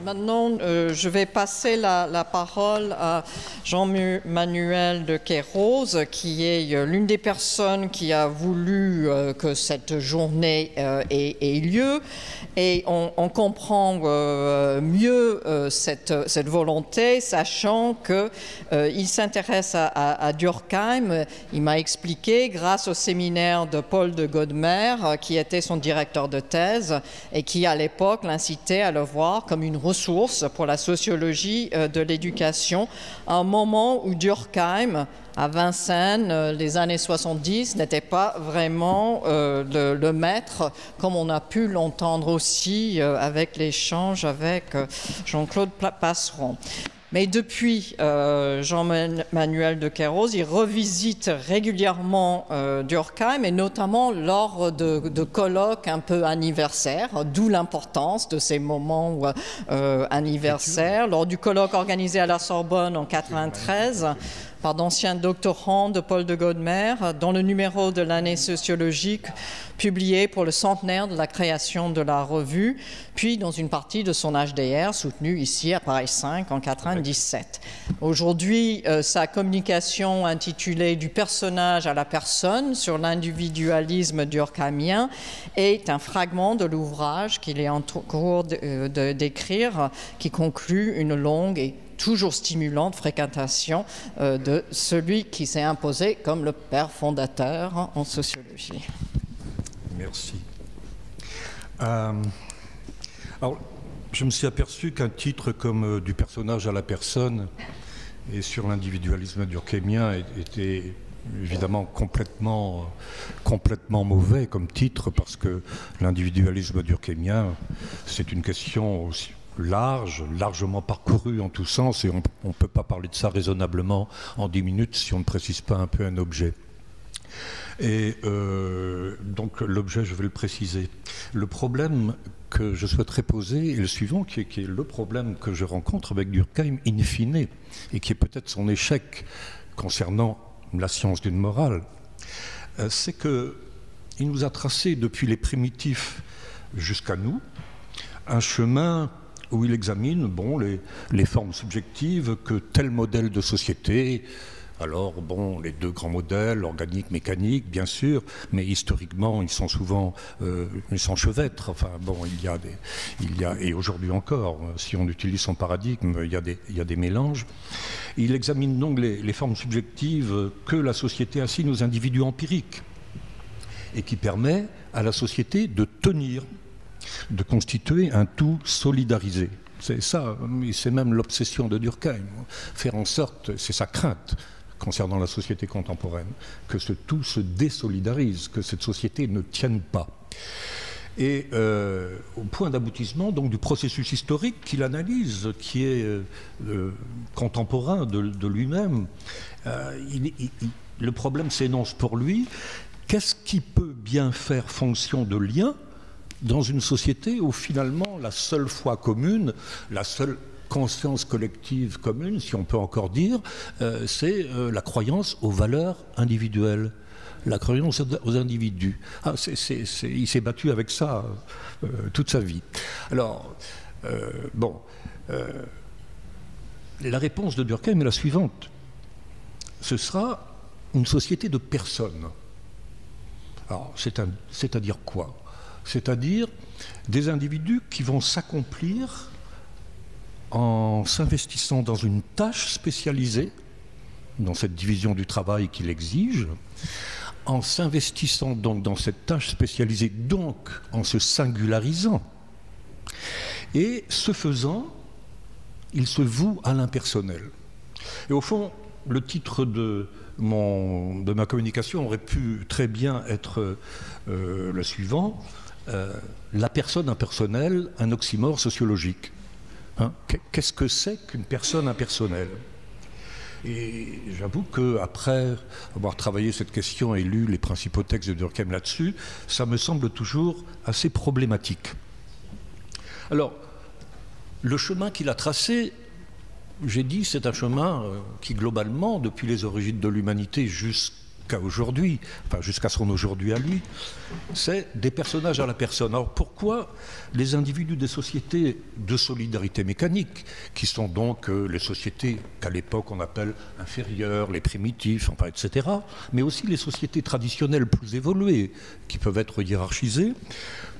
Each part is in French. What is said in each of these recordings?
maintenant, je vais passer la parole à Jean-Manuel de Queyroz, qui est l'une des personnes qui a voulu que cette journée ait lieu. Et on comprend mieux cette volonté, sachant qu'il s'intéresse à Durkheim. Il m'a expliqué, grâce au séminaire de Paul de Godmer, qui était son directeur de thèse, et qui, à l'époque, l'incitait à le voir comme une ressource pour la sociologie de l'éducation, à un moment où Durkheim, à Vincennes, les années 70, n'était pas vraiment le maître, comme on a pu l'entendre aussi avec l'échange avec Jean-Claude Passeron. Mais depuis, Jean-Manuel de Queyroz, il revisite régulièrement Durkheim, et notamment lors de colloques un peu anniversaires, d'où l'importance de ces moments anniversaires. Lors du colloque organisé à la Sorbonne en 1993, par d'anciens doctorants de Paul de Godmer, dans le numéro de l'année sociologique publié pour le centenaire de la création de la revue, puis dans une partie de son HDR soutenue ici à Paris 5 en 1997. Aujourd'hui, sa communication intitulée « Du personnage à la personne » sur l'individualisme durkheimien est un fragment de l'ouvrage qu'il est en cours d'écrire, qui conclut une longue et toujours stimulante fréquentation de celui qui s'est imposé comme le père fondateur en sociologie. Merci. Alors, je me suis aperçu qu'un titre comme « Du personnage à la personne » et sur l'individualisme durkheimien était évidemment complètement mauvais comme titre, parce que l'individualisme durkheimien, c'est une question aussi largement parcouru en tous sens, et on ne peut pas parler de ça raisonnablement en 10 minutes si on ne précise pas un peu un objet. Et donc l'objet, je vais le préciser. Le problème que je souhaiterais poser est le suivant, qui est le problème que je rencontre avec Durkheim in fine, et qui est peut-être son échec concernant la science d'une morale. C'est qu'il nous a tracé depuis les primitifs jusqu'à nous un chemin où il examine les formes subjectives que tel modèle de société, alors les deux grands modèles, organique, mécanique, bien sûr, mais historiquement ils sont souvent, ils s'enchevêtrent. Enfin il y a, et aujourd'hui encore, si on utilise son paradigme, il y a des mélanges. Il examine donc les formes subjectives que la société assigne aux individus empiriques, et qui permet à la société de tenir, de constituer un tout solidarisé. C'est ça, c'est même l'obsession de Durkheim, faire en sorte, c'est sa crainte concernant la société contemporaine, que ce tout se désolidarise, que cette société ne tienne pas. Et au point d'aboutissement donc du processus historique qu'il analyse, qui est contemporain de lui-même, le problème s'énonce pour lui: qu'est-ce qui peut bien faire fonction de lien dans une société où finalement la seule foi commune, la seule conscience collective commune, si on peut encore dire, c'est la croyance aux valeurs individuelles, la croyance aux individus. Il s'est battu avec ça toute sa vie. Alors, la réponse de Durkheim est la suivante. Ce sera une société de personnes. Alors, c'est-à-dire quoi ? C'est-à-dire des individus qui vont s'accomplir en s'investissant dans une tâche spécialisée, dans cette division du travail qu'il exige, en s'investissant donc dans cette tâche spécialisée, donc en se singularisant. Et ce faisant, il se voue à l'impersonnel. Et au fond, le titre de ma communication aurait pu très bien être le suivant: la personne impersonnelle, un oxymore sociologique. Qu'est-ce que c'est qu'une personne impersonnelle? Et j'avoue qu'après avoir travaillé cette question et lu les principaux textes de Durkheim là-dessus, ça me semble toujours assez problématique. Alors, le chemin qu'il a tracé, j'ai dit, c'est un chemin qui, globalement, depuis les origines de l'humanité jusqu'à aujourd'hui, enfin jusqu'à son aujourd'hui à lui, c'est des personnages à la personne. Alors pourquoi les individus des sociétés de solidarité mécanique, qui sont donc les sociétés qu'à l'époque on appelle inférieures, les primitifs, enfin, etc., mais aussi les sociétés traditionnelles plus évoluées, qui peuvent être hiérarchisées,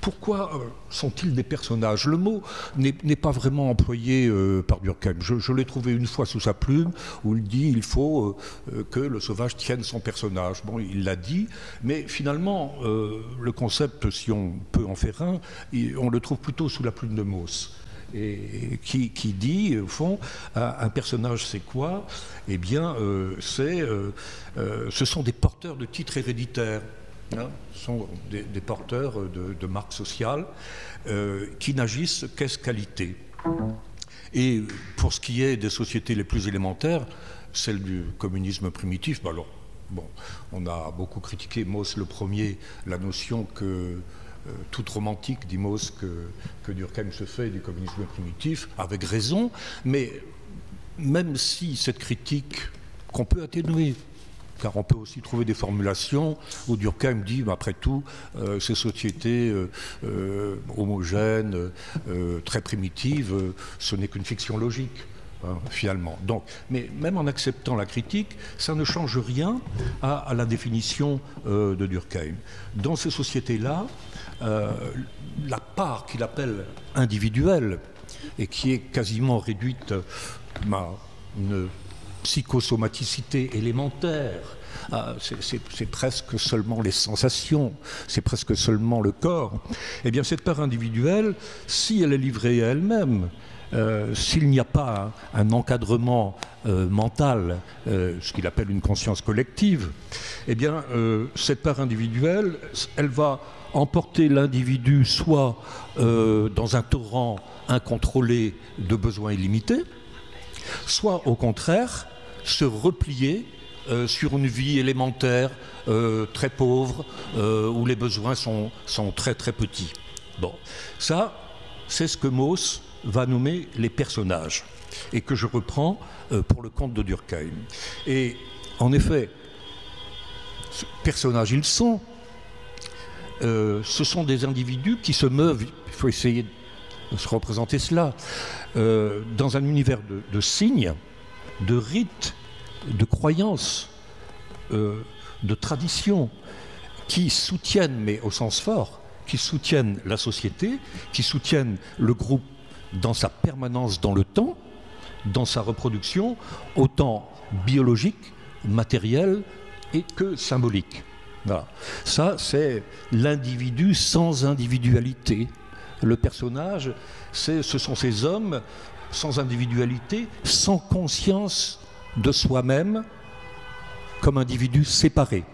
pourquoi sont-ils des personnages? Le mot n'est pas vraiment employé par Durkheim. Je l'ai trouvé une fois sous sa plume, où il dit il faut que le sauvage tienne son personnage. Bon, il l'a dit, mais finalement, le concept, si on peut en faire un, on le trouve plutôt sous la plume de Mauss. Et qui dit, au fond, un personnage, c'est quoi? Eh bien, ce sont des porteurs de titres héréditaires. Hein, ce sont des porteurs de marques sociales qui n'agissent qu'esqualité. Et pour ce qui est des sociétés les plus élémentaires, celle du communisme primitif, ben alors, bon, on a beaucoup critiqué, Mauss le premier, la notion que toute romantique, dit Mauss, que Durkheim se fait du communisme primitif, avec raison, mais même si cette critique qu'on peut atténuer, car on peut aussi trouver des formulations où Durkheim dit, après tout, ces sociétés homogènes, très primitives, ce n'est qu'une fiction logique, hein, finalement. Donc, mais même en acceptant la critique, ça ne change rien à la définition de Durkheim. Dans ces sociétés-là, la part qu'il appelle individuelle, et qui est quasiment réduite à une psychosomaticité élémentaire, c'est presque seulement les sensations, c'est presque seulement le corps, eh bien cette part individuelle, si elle est livrée à elle-même, s'il n'y a pas un encadrement mental, ce qu'il appelle une conscience collective, eh bien cette part individuelle, elle va emporter l'individu soit dans un torrent incontrôlé de besoins illimités, soit au contraire se replier sur une vie élémentaire, très pauvre, où les besoins sont très très petits. Bon, ça, c'est ce que Mauss va nommer les personnages, et que je reprends pour le compte de Durkheim. Et en effet, personnages ils sont, ce sont des individus qui se meuvent, il faut essayer de se représenter cela, dans un univers de signes, de rites, de croyances, de traditions qui soutiennent, mais au sens fort, qui soutiennent la société, qui soutiennent le groupe dans sa permanence dans le temps, dans sa reproduction, autant biologique, matérielle et que symbolique. Voilà. Ça, c'est l'individu sans individualité. Le personnage, ce sont ces hommes sans individualité, sans conscience de soi-même, comme individu séparé.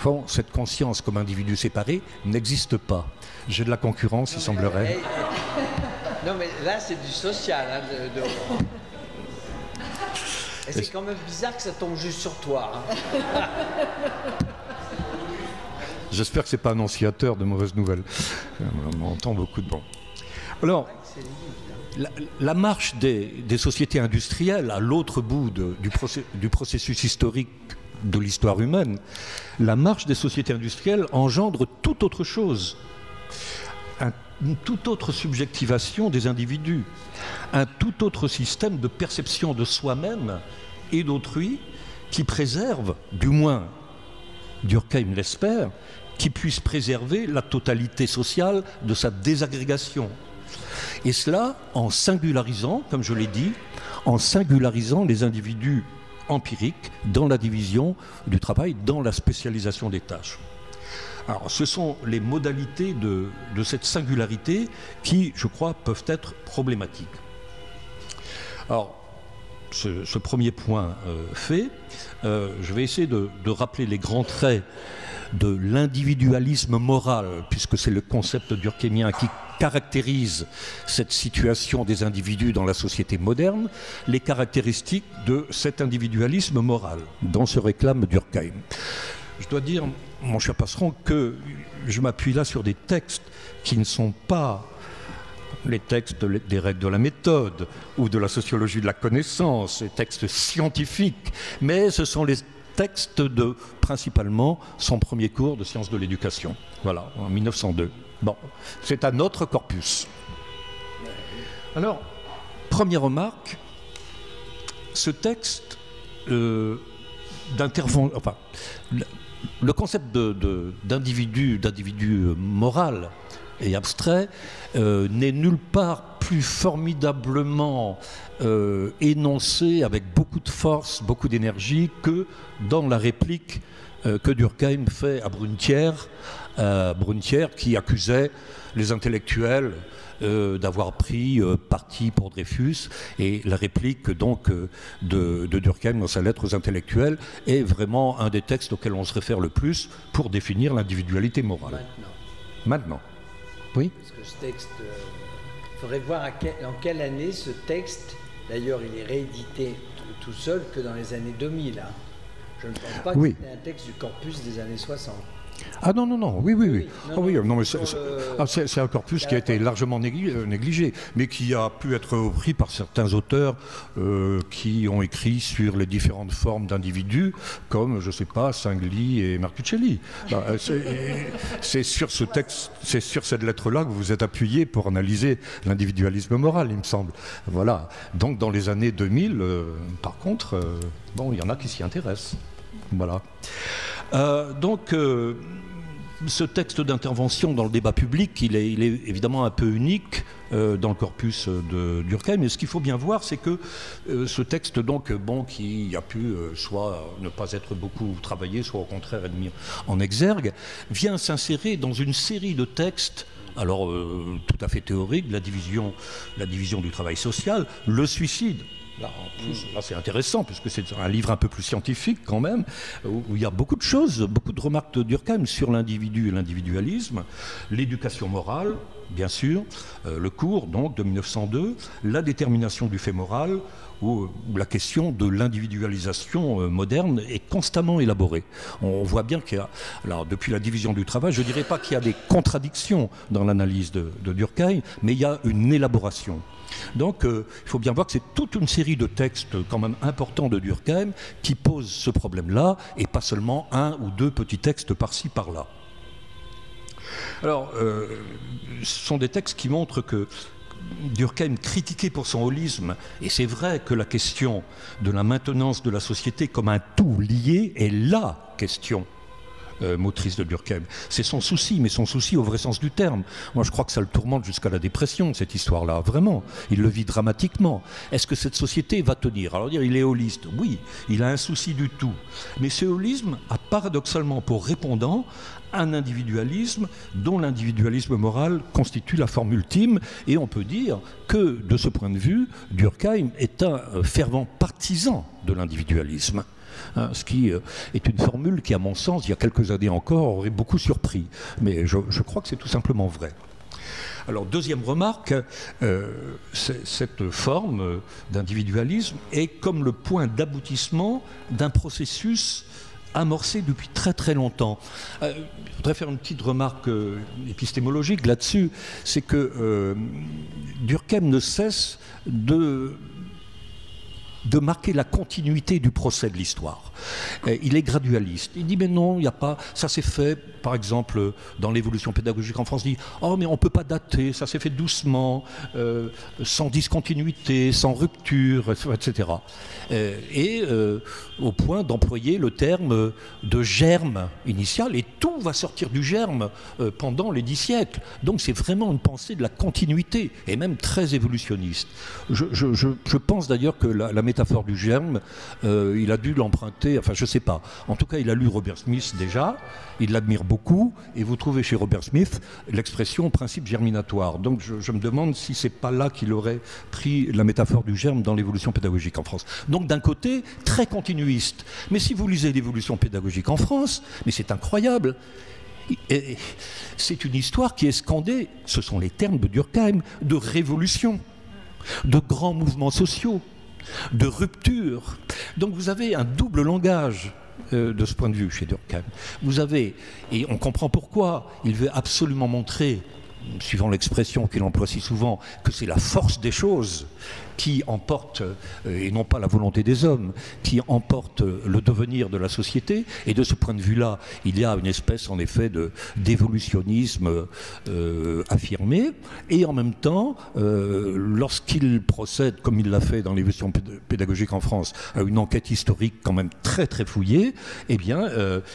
Bon, cette conscience comme individu séparé n'existe pas. J'ai de la concurrence, il semblerait. Non, mais là, c'est du social. Hein, Et c'est quand même bizarre que ça tombe juste sur toi. Hein. J'espère que ce n'est pas annonciateur de mauvaises nouvelles. On entend beaucoup de bon. Alors, la marche des sociétés industrielles à l'autre bout du processus historique de l'histoire humaine, la marche des sociétés industrielles engendre toute autre chose, une toute autre subjectivation des individus, un tout autre système de perception de soi-même et d'autrui qui préserve, du moins Durkheim l'espère, qui puisse préserver la totalité sociale de sa désagrégation. Et cela en singularisant, comme je l'ai dit, en singularisant les individus empiriques dans la division du travail, dans la spécialisation des tâches. Alors, ce sont les modalités de cette singularité qui, je crois, peuvent être problématiques. Alors, ce premier point fait, je vais essayer de rappeler les grands traits de l'individualisme moral, puisque c'est le concept durkheimien qui caractérise cette situation des individus dans la société moderne, les caractéristiques de cet individualisme moral dont se réclame Durkheim. Je dois dire, mon cher Passeron, que je m'appuie là sur des textes qui ne sont pas les textes des règles de la méthode ou de la sociologie de la connaissance, les textes scientifiques, mais ce sont les texte de, principalement, son premier cours de sciences de l'éducation. Voilà, en 1902. Bon, c'est un autre corpus. Alors, première remarque, ce texte enfin, le concept d'individu moral et abstrait n'est nulle part plus formidablement énoncé avec beaucoup de force, beaucoup d'énergie que dans la réplique que Durkheim fait à Brunetière qui accusait les intellectuels d'avoir pris parti pour Dreyfus, et la réplique donc de Durkheim dans sa lettre aux intellectuels est vraiment un des textes auxquels on se réfère le plus pour définir l'individualité morale. Maintenant. Oui. Parce que ce texte, il faudrait voir en quelle année ce texte, d'ailleurs il est réédité tout seul que dans les années 2000. Hein. Je ne pense pas que c'était un texte du corpus des années 60. Ah non, oui. C'est un corpus qui a été largement négligé, mais qui a pu être repris par certains auteurs qui ont écrit sur les différentes formes d'individus, comme, je ne sais pas, Singly et Marcuccelli. C'est sur ce texte, c'est sur cette lettre-là que vous vous êtes appuyé pour analyser l'individualisme moral, il me semble. Voilà. Donc dans les années 2000, par contre, il y en a qui s'y intéressent. Voilà. Ce texte d'intervention dans le débat public, il est évidemment un peu unique dans le corpus de Durkheim. Mais ce qu'il faut bien voir, c'est que ce texte, qui a pu soit ne pas être beaucoup travaillé, soit au contraire être mis en exergue, vient s'insérer dans une série de textes. Alors, tout à fait théorique, la division du travail social, le suicide. Là, en plus, là, c'est intéressant, puisque c'est un livre un peu plus scientifique quand même, où il y a beaucoup de choses, beaucoup de remarques de Durkheim sur l'individu et l'individualisme, l'éducation morale, bien sûr, le cours donc de 1902, la détermination du fait moral, où la question de l'individualisation moderne est constamment élaborée. On voit bien qu'il y a, alors depuis la division du travail, je ne dirais pas qu'il y a des contradictions dans l'analyse de Durkheim, mais il y a une élaboration. Donc il faut bien voir que c'est toute une série de textes quand même importants de Durkheim qui posent ce problème-là, et pas seulement un ou deux petits textes par-ci, par-là. Alors, ce sont des textes qui montrent que Durkheim critiqué pour son holisme, et c'est vrai que la question de la maintenance de la société comme un tout lié est la question motrice de Durkheim. C'est son souci, mais son souci au vrai sens du terme. Moi, je crois que ça le tourmente jusqu'à la dépression, cette histoire-là, vraiment. Il le vit dramatiquement. Est-ce que cette société va tenir? Alors dire, il est holiste. Oui, il a un souci du tout. Mais ce holisme a paradoxalement pour répondant un individualisme dont l'individualisme moral constitue la forme ultime, et on peut dire que, de ce point de vue, Durkheim est un fervent partisan de l'individualisme. Ce qui est une formule qui, à mon sens, il y a quelques années encore, aurait beaucoup surpris. Mais je crois que c'est tout simplement vrai. Alors, deuxième remarque, cette forme d'individualisme est comme le point d'aboutissement d'un processus amorcé depuis très très longtemps. Je voudrais faire une petite remarque épistémologique là-dessus, c'est que Durkheim ne cesse de marquer la continuité du procès de l'histoire. Il est gradualiste. Il dit, mais non, il n'y a pas... Ça s'est fait, par exemple, dans l'évolution pédagogique en France, il dit, oh, mais on ne peut pas dater, ça s'est fait doucement, sans discontinuité, sans rupture, etc. Au point d'employer le terme de germe initial, et tout va sortir du germe pendant les 10 siècles. Donc c'est vraiment une pensée de la continuité, et même très évolutionniste. Je pense d'ailleurs que la métaphore du germe, il a dû l'emprunter, enfin je ne sais pas. En tout cas, il a lu Robert Smith déjà, il l'admire beaucoup, et vous trouvez chez Robert Smith l'expression principe germinatoire. Donc je me demande si c'est pas là qu'il aurait pris la métaphore du germe dans l'évolution pédagogique en France. Donc d'un côté, très continuiste. Mais si vous lisez l'évolution pédagogique en France, mais c'est incroyable. C'est une histoire qui est scandée, ce sont les termes de Durkheim, de révolution, de grands mouvements sociaux, de rupture. Donc vous avez un double langage de ce point de vue chez Durkheim. Vous avez, et on comprend pourquoi, il veut absolument montrer suivant l'expression qu'il emploie si souvent, que c'est la force des choses qui emporte, et non pas la volonté des hommes, qui emporte le devenir de la société. Et de ce point de vue-là, il y a une espèce, en effet, d'évolutionnisme affirmé. Et en même temps, lorsqu'il procède, comme il l'a fait dans l'évolution pédagogique en France, à une enquête historique quand même très très fouillée, eh bien,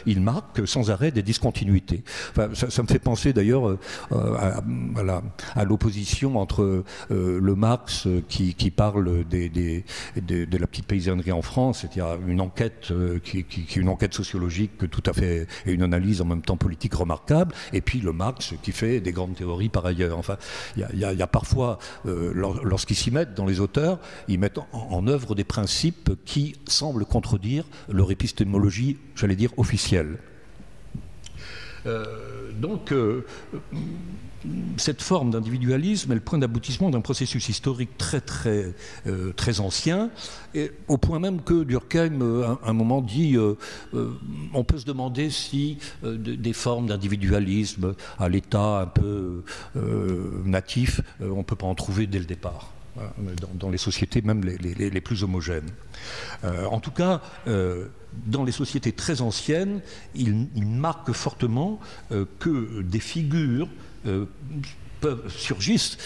il marque sans arrêt des discontinuités. Enfin, ça me fait penser d'ailleurs à l'opposition entre le Marx qui parle de la petite paysannerie en France, c'est-à-dire une enquête qui est une enquête sociologique tout à fait, et une analyse en même temps politique remarquable, et puis le Marx qui fait des grandes théories par ailleurs. Enfin, il y a parfois, lorsqu'ils s'y mettent dans les auteurs, ils mettent en œuvre des principes qui semblent contredire leur épistémologie, j'allais dire, officielle. Donc, cette forme d'individualisme est le point d'aboutissement d'un processus historique très ancien, et au point même que Durkheim, à un moment, dit on peut se demander si des formes d'individualisme à l'état un peu natif, on ne peut pas en trouver dès le départ. Dans les sociétés même les plus homogènes. En tout cas, dans les sociétés très anciennes, il marque fortement que des figures surgissent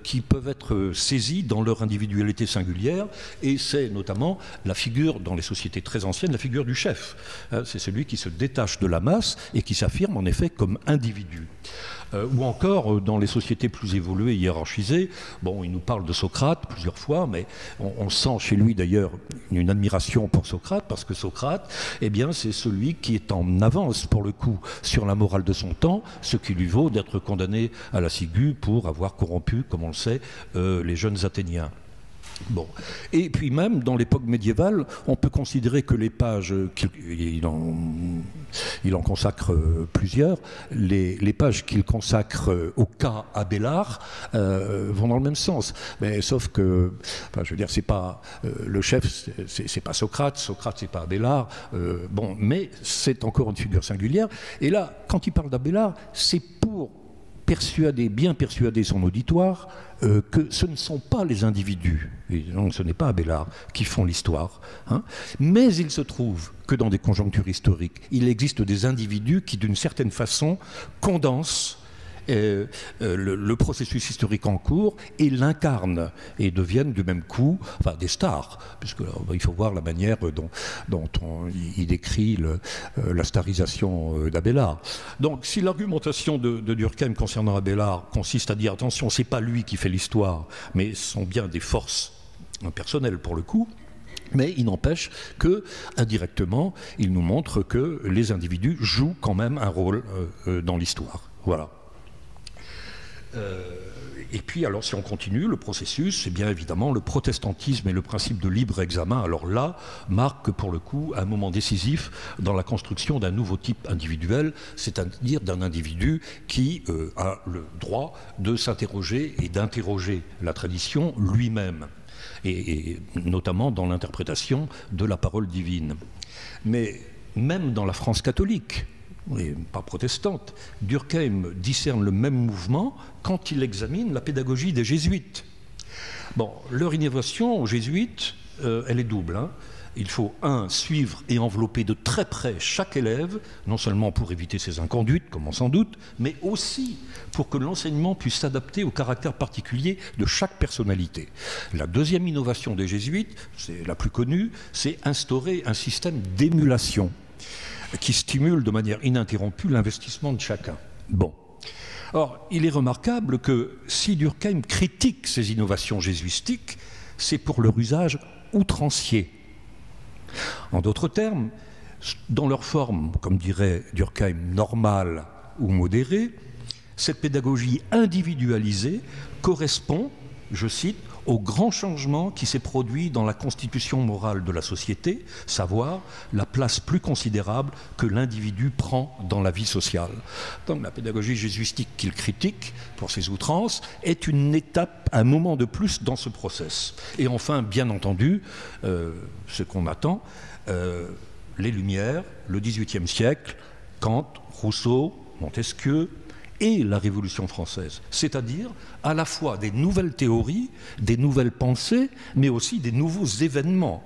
qui peuvent être saisies dans leur individualité singulière, et c'est notamment la figure, dans les sociétés très anciennes, la figure du chef. C'est celui qui se détache de la masse et qui s'affirme en effet comme individu. Ou encore, dans les sociétés plus évoluées, hiérarchisées, bon, il nous parle de Socrate plusieurs fois, mais on sent chez lui d'ailleurs une admiration pour Socrate, parce que Socrate, eh bien, c'est celui qui est en avance, pour le coup, sur la morale de son temps, ce qui lui vaut d'être condamné à la ciguë pour avoir corrompu, comme on le sait, les jeunes Athéniens. Bon. Et puis même dans l'époque médiévale, on peut considérer que les pages, il en consacre plusieurs, les pages qu'il consacre au cas Abélard vont dans le même sens. Mais sauf que, enfin, je veux dire, c'est pas le chef, c'est pas Socrate c'est pas Abélard. Bon, mais c'est encore une figure singulière. Et là, quand il parle d'Abélard, c'est pour bien persuader son auditoire que ce ne sont pas les individus, et donc ce n'est pas Abélard, qui font l'histoire, hein, mais il se trouve que dans des conjonctures historiques, il existe des individus qui, d'une certaine façon, condensent le processus historique en cours et l'incarnent et deviennent du même coup, enfin, des stars, puisque il faut voir la manière dont il décrit la starisation d'Abélard. Donc, si l'argumentation de Durkheim concernant Abélard consiste à dire attention, c'est pas lui qui fait l'histoire, mais ce sont bien des forces personnelles pour le coup. Mais il n'empêche que, indirectement, il nous montre que les individus jouent quand même un rôle dans l'histoire. Voilà. Et puis, alors, si on continue, le processus, c'est bien évidemment le protestantisme et le principe de libre examen. Alors là, marque pour le coup un moment décisif dans la construction d'un nouveau type individuel, c'est-à-dire d'un individu qui a le droit de s'interroger et d'interroger la tradition lui-même, et notamment dans l'interprétation de la parole divine. Mais même dans la France catholique, et pas protestante, Durkheim discerne le même mouvement quand il examine la pédagogie des jésuites. Bon, leur innovation aux jésuites, elle est double, hein. Il faut, suivre et envelopper de très près chaque élève, non seulement pour éviter ses inconduites, comme on s'en doute, mais aussi pour que l'enseignement puisse s'adapter au caractère particulier de chaque personnalité. La deuxième innovation des jésuites, c'est la plus connue, c'est instaurer un système d'émulation qui stimule de manière ininterrompue l'investissement de chacun. Bon. Or, il est remarquable que si Durkheim critique ces innovations jésuitiques, c'est pour leur usage outrancier. En d'autres termes, dans leur forme, comme dirait Durkheim, normale ou modérée, cette pédagogie individualisée correspond, je cite, au grand changement qui s'est produit dans la constitution morale de la société, savoir la place plus considérable que l'individu prend dans la vie sociale. Donc la pédagogie jésuitique qu'il critique pour ses outrances est une étape, un moment de plus dans ce process. Et enfin, bien entendu, ce qu'on attend, les Lumières, le XVIIIe siècle, Kant, Rousseau, Montesquieu, et la Révolution française, c'est-à-dire à la fois des nouvelles théories, des nouvelles pensées, mais aussi des nouveaux événements.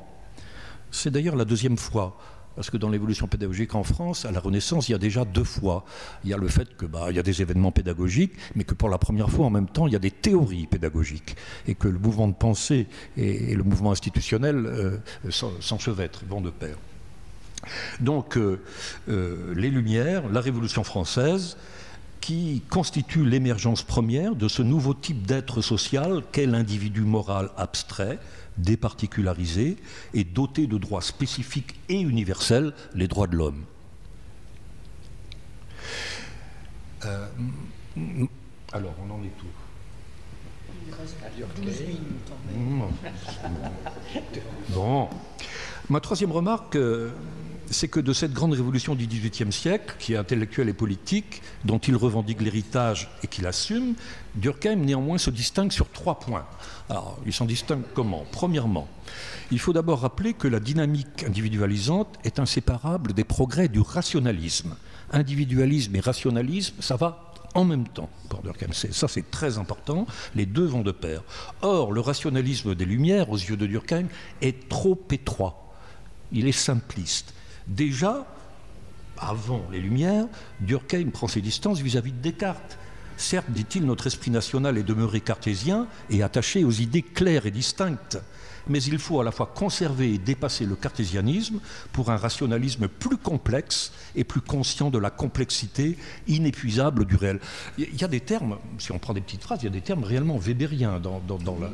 C'est d'ailleurs la deuxième fois, parce que dans l'évolution pédagogique en France, à la Renaissance, il y a déjà 2 fois. Il y a le fait que il y a des événements pédagogiques, mais que pour la première fois, en même temps, il y a des théories pédagogiques, et que le mouvement de pensée et le mouvement institutionnel s'enchevêtrent, vont de pair. Donc, les Lumières, la Révolution française, qui constitue l'émergence première de ce nouveau type d'être social qu'est l'individu moral abstrait, départicularisé et doté de droits spécifiques et universels, les droits de l'homme. Alors, on en est où? Il reste 12 minutes. Bon. Ma troisième remarque, c'est que de cette grande révolution du XVIIIe siècle, qui est intellectuelle et politique, dont il revendique l'héritage et qu'il assume, Durkheim néanmoins se distingue sur 3 points. Alors, il s'en distingue comment? Premièrement, il faut d'abord rappeler que la dynamique individualisante est inséparable des progrès du rationalisme. Individualisme et rationalisme, ça va en même temps pour Durkheim. Ça, c'est très important. Les 2 vont de pair. Or, le rationalisme des Lumières, aux yeux de Durkheim, est trop étroit. Il est simpliste. Déjà, avant les Lumières, Durkheim prend ses distances vis-à-vis de Descartes. Certes, dit-il, notre esprit national est demeuré cartésien et attaché aux idées claires et distinctes. Mais il faut à la fois conserver et dépasser le cartésianisme pour un rationalisme plus complexe et plus conscient de la complexité inépuisable du réel. Il y a des termes, si on prend des petites phrases, il y a des termes réellement weberiens dans la...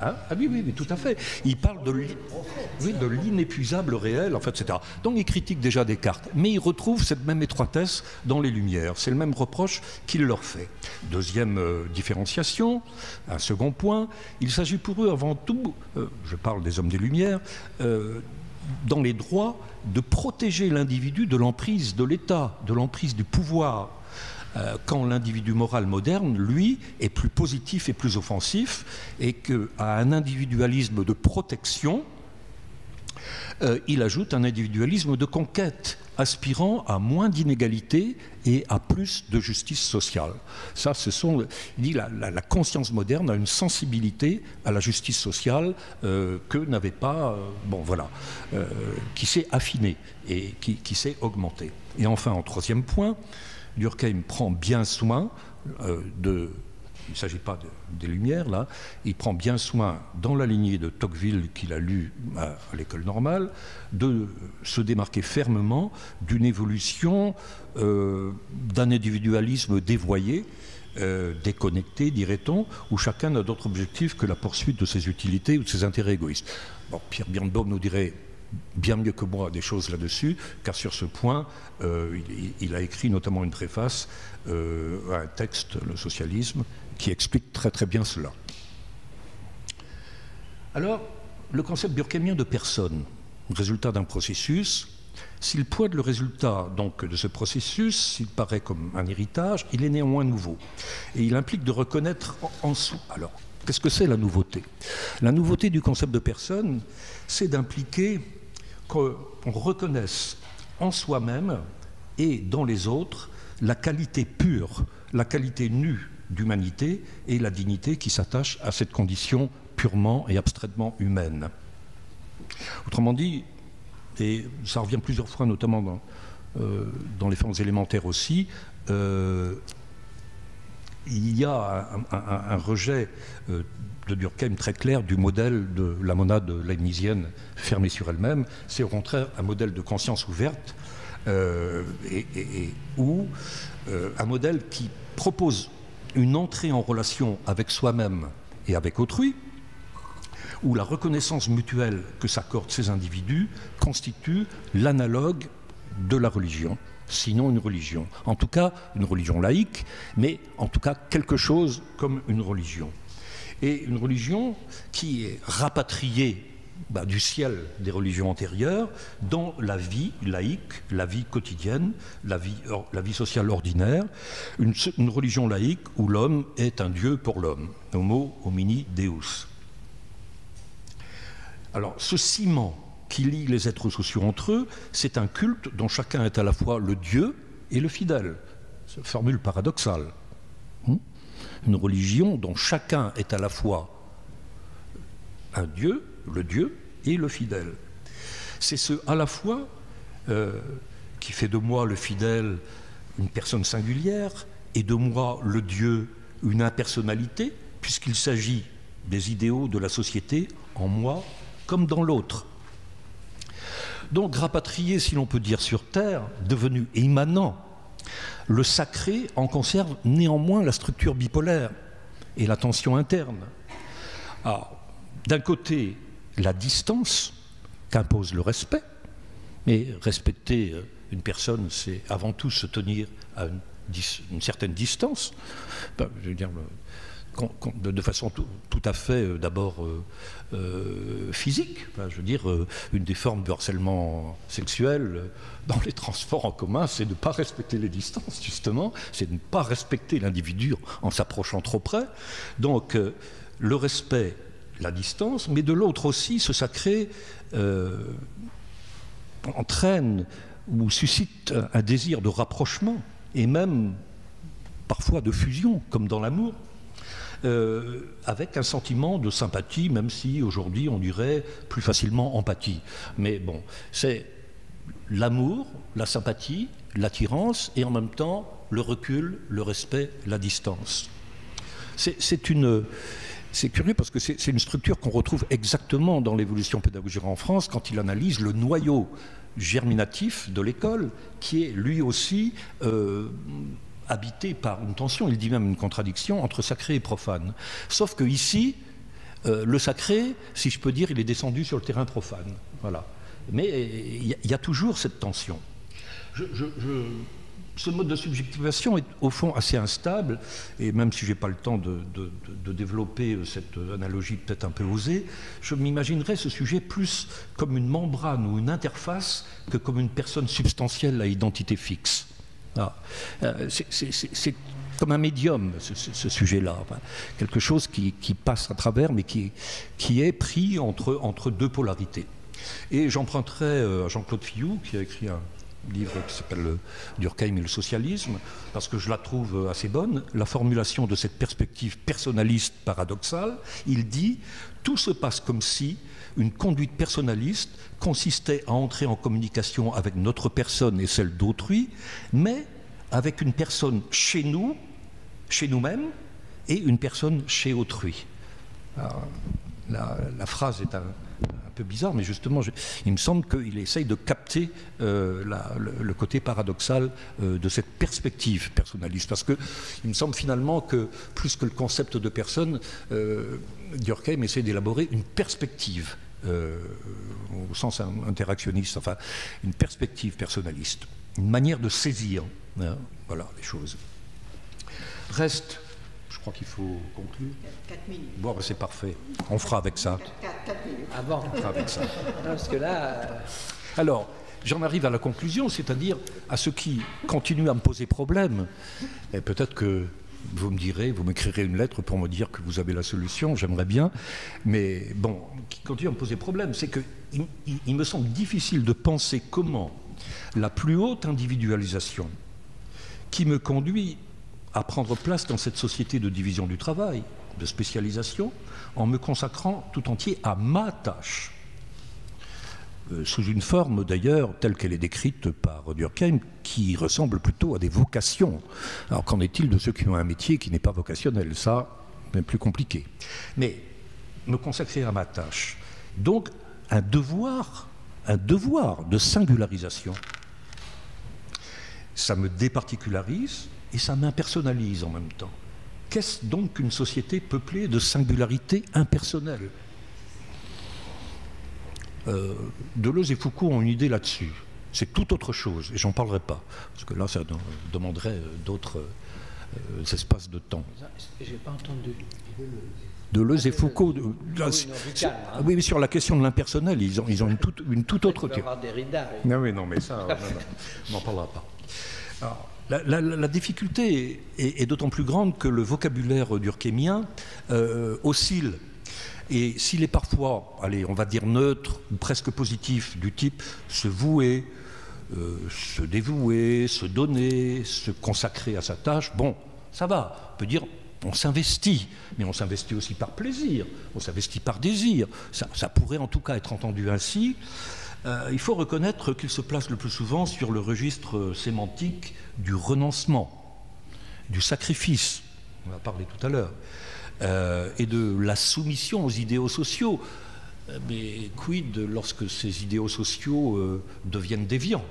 Hein? Ah oui, oui, tout à fait. Il parle de l'inépuisable réel, en fait, etc. Donc il critique déjà Descartes, mais il retrouve cette même étroitesse dans les Lumières. C'est le même reproche qu'il leur fait. Deuxième différenciation, un second point, il s'agit pour eux avant tout... je parle des hommes des Lumières, dans les droits, de protéger l'individu de l'emprise de l'État, de l'emprise du pouvoir, quand l'individu moral moderne, lui, est plus positif et plus offensif, et qu'à un individualisme de protection, il ajoute un individualisme de conquête, aspirant à moins d'inégalité et à plus de justice sociale. Ça, il dit la conscience moderne a une sensibilité à la justice sociale que n'avait pas, qui s'est affinée et qui s'est augmentée. Et enfin, en troisième point, Durkheim prend bien soin il ne s'agit pas des Lumières, là. Il prend bien soin, dans la lignée de Tocqueville qu'il a lu à l'école normale, de se démarquer fermement d'une évolution d'un individualisme dévoyé, déconnecté, dirait-on, où chacun n'a d'autre objectif que la poursuite de ses utilités ou de ses intérêts égoïstes. Bon, Pierre Birnbaum nous dirait bien mieux que moi des choses là-dessus, car sur ce point, il a écrit notamment une préface à un texte, Le socialisme, qui explique très très bien cela. Alors, le concept durkheimien de personne, résultat d'un processus, s'il pointe le résultat donc de ce processus, s'il paraît comme un héritage, il est néanmoins nouveau. Et il implique de reconnaître en soi. Alors, qu'est-ce que c'est la nouveauté? La nouveauté du concept de personne, c'est d'impliquer qu'on reconnaisse en soi-même et dans les autres la qualité pure, la qualité nue d'humanité et la dignité qui s'attache à cette condition purement et abstraitement humaine. Autrement dit, et ça revient plusieurs fois, notamment dans les formes élémentaires aussi, il y a un rejet de Durkheim très clair du modèle de la monade leibnizienne fermée sur elle-même. C'est au contraire un modèle de conscience ouverte ou un modèle qui propose une entrée en relation avec soi-même et avec autrui, où la reconnaissance mutuelle que s'accordent ces individus constitue l'analogue de la religion, sinon une religion. En tout cas, une religion laïque, mais en tout cas quelque chose comme une religion. Et une religion qui est rapatriée du ciel des religions antérieures dans la vie laïque, la vie quotidienne, la vie sociale ordinaire, une religion laïque où l'homme est un Dieu pour l'homme, homo homini deus. Alors ce ciment qui lie les êtres sociaux entre eux, c'est un culte dont chacun est à la fois le Dieu et le fidèle. C'est une formule paradoxale. Une religion dont chacun est à la fois un Dieu, le Dieu, et le fidèle. C'est ce à la fois qui fait de moi le fidèle une personne singulière et de moi le Dieu une impersonnalité, puisqu'il s'agit des idéaux de la société en moi comme dans l'autre. Donc rapatrié, si l'on peut dire, sur terre, devenu immanent, le sacré en conserve néanmoins la structure bipolaire et la tension interne. D'un côté, la distance qu'impose le respect, mais respecter une personne, c'est avant tout se tenir à une certaine distance, je veux dire, de façon tout à fait d'abord physique. Je veux dire, une des formes de harcèlement sexuel dans les transports en commun, c'est de ne pas respecter les distances, justement, c'est de ne pas respecter l'individu en s'approchant trop près. Donc, le respect, la distance, mais de l'autre aussi, ce sacré entraîne ou suscite un désir de rapprochement et même parfois de fusion, comme dans l'amour, avec un sentiment de sympathie, même si aujourd'hui on dirait plus facilement empathie. Mais bon, c'est l'amour, la sympathie, l'attirance et en même temps le recul, le respect, la distance. C'est curieux parce que c'est une structure qu'on retrouve exactement dans l'évolution pédagogique en France quand il analyse le noyau germinatif de l'école qui est lui aussi habité par une tension, il dit même une contradiction entre sacré et profane. Sauf que ici, le sacré, si je peux dire, il est descendu sur le terrain profane. Voilà. Mais il y a toujours cette tension. Ce mode de subjectivation est au fond assez instable, et même si je n'ai pas le temps de développer cette analogie peut-être un peu osée, je m'imaginerais ce sujet plus comme une membrane ou une interface que comme une personne substantielle à identité fixe. C'est comme un médium, ce sujet-là, enfin, quelque chose qui passe à travers, mais qui est pris entre deux polarités. Et j'emprunterai à Jean-Claude Fillou, qui a écrit un livre qui s'appelle Durkheim et le socialisme, parce que je la trouve assez bonne, la formulation de cette perspective personnaliste paradoxale. Il dit « Tout se passe comme si une conduite personnaliste consistait à entrer en communication avec notre personne et celle d'autrui, mais avec une personne chez nous, chez nous-mêmes, et une personne chez autrui. » La phrase est un peu bizarre, mais justement, il me semble qu'il essaye de capter le côté paradoxal de cette perspective personnaliste. Parce qu'il me semble finalement que, plus que le concept de personne, Durkheim essaie d'élaborer une perspective, au sens interactionniste, enfin, une perspective personnaliste, une manière de saisir, voilà, les choses. Reste... Je crois qu'il faut conclure. 4 minutes. Bon, c'est parfait. On fera avec ça. 4 minutes. Avant. On fera avec ça. Parce que là... Alors, j'en arrive à la conclusion, c'est-à-dire à ceux qui continuent à me poser problème. Et peut-être que vous me direz, vous m'écrirez une lettre pour me dire que vous avez la solution, j'aimerais bien. Mais bon, qui continuent à me poser problème, c'est qu'il me semble difficile de penser comment la plus haute individualisation qui me conduit à prendre place dans cette société de division du travail, de spécialisation, en me consacrant tout entier à ma tâche, sous une forme d'ailleurs telle qu'elle est décrite par Durkheim, qui ressemble plutôt à des vocations. Alors qu'en est-il de ceux qui ont un métier qui n'est pas vocationnel? Ça, c'est plus compliqué. Mais me consacrer à ma tâche, donc un devoir de singularisation. Ça me départicularise, et ça m'impersonnalise en même temps. Qu'est-ce donc qu'une société peuplée de singularités impersonnelles? Deleuze et Foucault ont une idée là-dessus. C'est tout autre chose, et j'en parlerai pas, parce que là, ça demanderait d'autres espaces de temps. J'ai pas entendu. Deleuze et Foucault... Oui, mais sur la question de l'impersonnel, ils ont une toute autre... Il va y avoir Derrida. Non, mais ça, on n'en parlera pas. Alors, la difficulté est d'autant plus grande que le vocabulaire durkheimien oscille. Et s'il est parfois, allez, on va dire neutre ou presque positif, du type se vouer, se dévouer, se donner, se consacrer à sa tâche, bon, ça va. On peut dire, on s'investit, mais on s'investit aussi par plaisir, on s'investit par désir. Ça pourrait en tout cas être entendu ainsi. Il faut reconnaître qu'il se place le plus souvent sur le registre sémantique du renoncement, du sacrifice, on en a parlé tout à l'heure, et de la soumission aux idéaux sociaux. Mais quid lorsque ces idéaux sociaux deviennent déviants?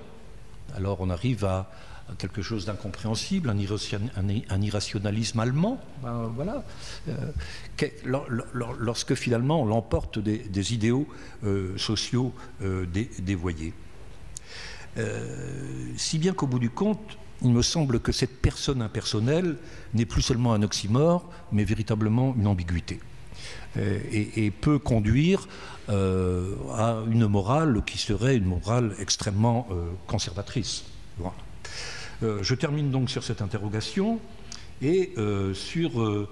Alors on arrive à quelque chose d'incompréhensible, un irrationalisme allemand, voilà. Lorsque finalement on l'emporte des idéaux sociaux dévoyés. Si bien qu'au bout du compte, il me semble que cette personne impersonnelle n'est plus seulement un oxymore, mais véritablement une ambiguïté. Et peut conduire à une morale qui serait une morale extrêmement conservatrice. Voilà. Je termine donc sur cette interrogation et sur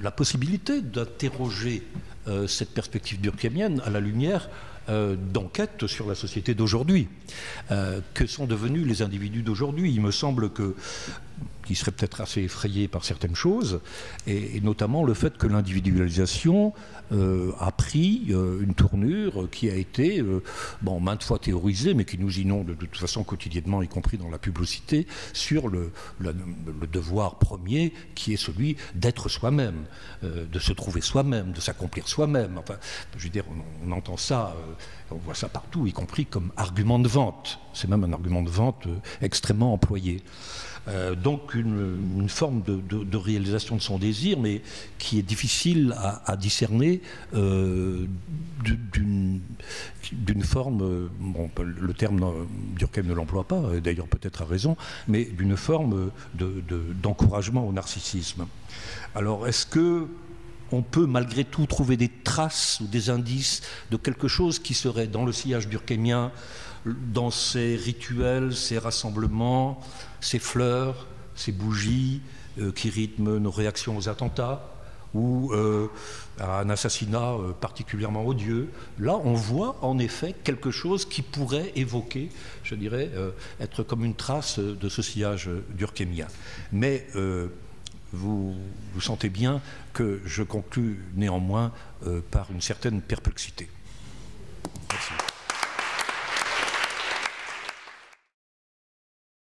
la possibilité d'interroger cette perspective durkheimienne à la lumière d'enquêtes sur la société d'aujourd'hui. Que sont devenus les individus d'aujourd'hui? Il me semble qu'ils seraient peut-être assez effrayés par certaines choses, et notamment le fait que l'individualisation a pris une tournure qui a été maintes fois théorisée, mais qui nous inonde de toute façon quotidiennement, y compris dans la publicité, sur le devoir premier qui est celui d'être soi-même, de se trouver soi-même, de s'accomplir soi-même. Enfin, je veux dire, on entend ça, on voit ça partout, y compris comme argument de vente. C'est même un argument de vente extrêmement employé. Donc une forme de réalisation de son désir, mais qui est difficile à discerner d'une forme, le terme Durkheim ne l'emploie pas, d'ailleurs peut-être à raison, mais d'une forme d'encouragement au narcissisme. Alors est-ce que on peut malgré tout trouver des traces ou des indices de quelque chose qui serait dans le sillage durkheimien, dans ces rituels, ces rassemblements, ces fleurs, ces bougies qui rythment nos réactions aux attentats ou à un assassinat particulièrement odieux? Là, on voit en effet quelque chose qui pourrait évoquer, je dirais, être comme une trace de ce sillage durkheimien. Mais vous sentez bien que je conclus néanmoins par une certaine perplexité.